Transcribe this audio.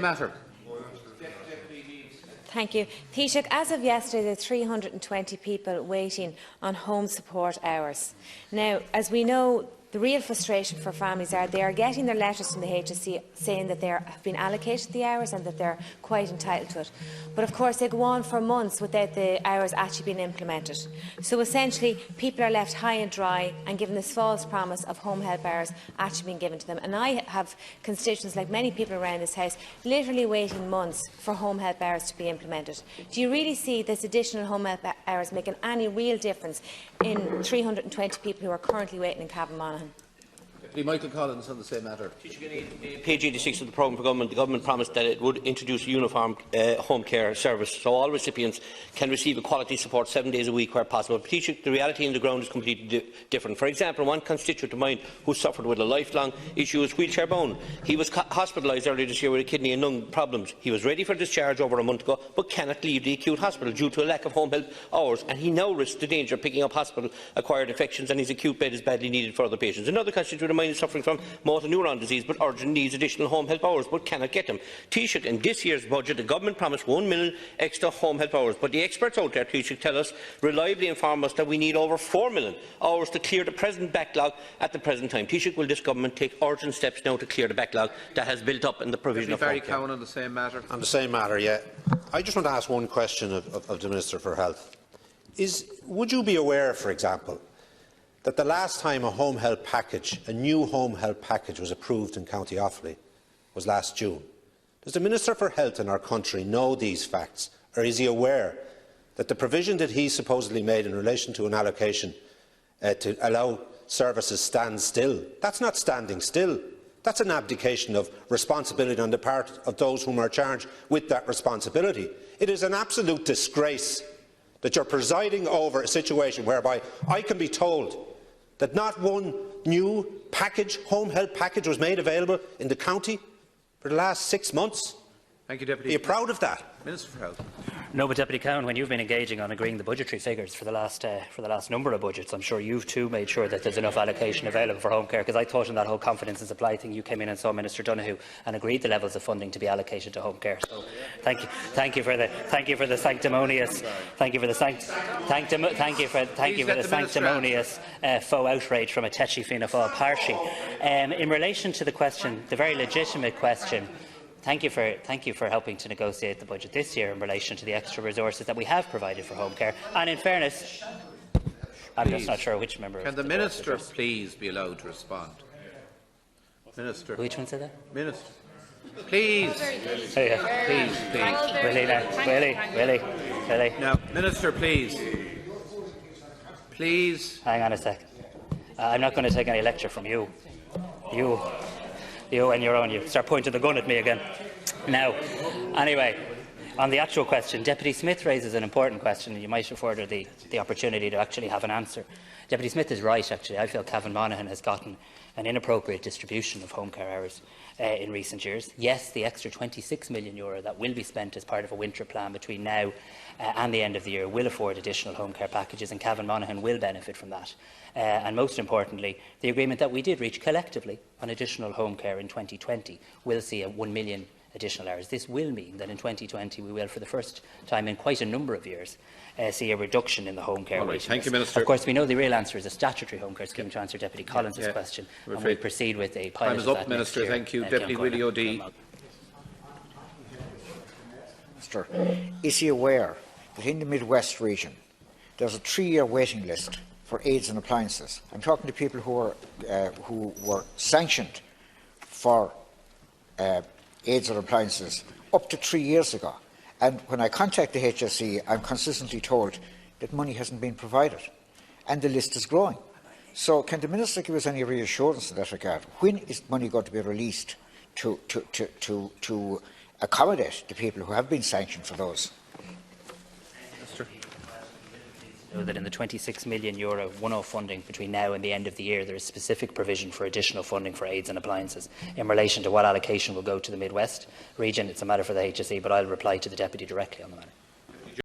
matter. Thank you. Taoiseach, as of yesterday, there are 320 people waiting on home support hours. Now, as we know, the real frustration for families are they are getting their letters from the HSE saying that they have been allocated the hours and that they're quite entitled to it. But of course they go on for months without the hours actually being implemented. So essentially people are left high and dry and given this false promise of home help hours actually being given to them. And I have constituents, like many people around this House, literally waiting months for home help hours to be implemented. Do you really see this additional home help hours making any real difference in 320 people who are currently waiting in Cavan-Monaghan? Michael Collins on the same matter. Page 86 of the programme for government, the government promised that it would introduce a uniform home care service, so all recipients can receive a quality support 7 days a week where possible. But the reality on the ground is completely different. For example, one constituent of mine who suffered with a lifelong issue is wheelchair bound. He was hospitalised earlier this year with a kidney and lung problems. He was ready for discharge over a month ago, but cannot leave the acute hospital due to a lack of home health hours, and he now risks the danger of picking up hospital-acquired infections, and his acute bed is badly needed for other patients. Another constituent of mine is suffering from motor neuron disease but urgently needs additional home help hours but cannot get them. Taoiseach, in this year's budget the government promised 1 million extra home help hours, but the experts out there, Taoiseach, tell us, reliably inform us that we need over 4 million hours to clear the present backlog at the present time. Taoiseach, will this government take urgent steps now to clear the backlog that has built up in the provision of home care? Cavan on the same matter. On the same matter, yeah. I just want to ask one question of the Minister for Health. Would you be aware, for example, that the last time a home help package, a new home help package, was approved in County Offaly was last June? Does the Minister for Health in our country know these facts, or is he aware that the provision that he supposedly made in relation to an allocation to allow services stand still? That's not standing still. That's an abdication of responsibility on the part of those whom are charged with that responsibility. It is an absolute disgrace that you're presiding over a situation whereby I can be told that not one new package, home help package, was made available in the county for the last 6 months. Thank you, Deputy. Are you proud of that? Minister for Health. No, but Deputy Cowan, when you've been engaging on agreeing the budgetary figures for the last number of budgets, I'm sure you've too made sure that there's enough allocation available for home care. Because I thought in that whole confidence and supply thing, you came in and saw Minister Donoghue and agreed the levels of funding to be allocated to home care. So, thank you for the sanctimonious faux outrage from a Techi Fianna Fáil party. In relation to the question, the very legitimate question. Thank you for helping to negotiate the budget this year in relation to the extra resources that we have provided for home care. And in fairness, I'm just not sure which member. Can the Minister please be allowed to respond? Minister. Which one said that? Minister. Please. Really? Now, Minister, please. Please. Hang on a second. I'm not going to take any lecture from you. You and your own, you start pointing the gun at me again. Now, anyway, on the actual question, Deputy Smith raises an important question, and you might afford her the opportunity to actually have an answer. Deputy Smith is right, actually. I feel Cavan-Monaghan has gotten an inappropriate distribution of home care hours in recent years. Yes, the extra €26 million that will be spent as part of a winter plan between now and the end of the year will afford additional home care packages, and Cavan-Monaghan will benefit from that. And most importantly, the agreement that we did reach collectively on additional home care in 2020 will see a 1 million additional hours. This will mean that in 2020 we will, for the first time in quite a number of years, see a reduction in the home care waiting Thank you, list. Minister. Of course, we know the real answer is a statutory home care scheme, to answer Deputy Collins' question, and we proceed with a pilot. Time is up, Minister. Thank you. Deputy Willie O'Dea. Minister, is he aware that in the Midwest region there's a 3-year waiting list for aids and appliances? I'm talking to people who were sanctioned for aids or appliances up to 3 years ago. And when I contact the HSE, I'm consistently told that money hasn't been provided, and the list is growing. So can the Minister give us any reassurance in that regard? When is money going to be released to accommodate the people who have been sanctioned for those? That in the €26 million one-off funding between now and the end of the year, there is specific provision for additional funding for aids and appliances. In relation to what allocation will go to the Midwest region, it's a matter for the HSE, but I'll reply to the Deputy directly on the matter.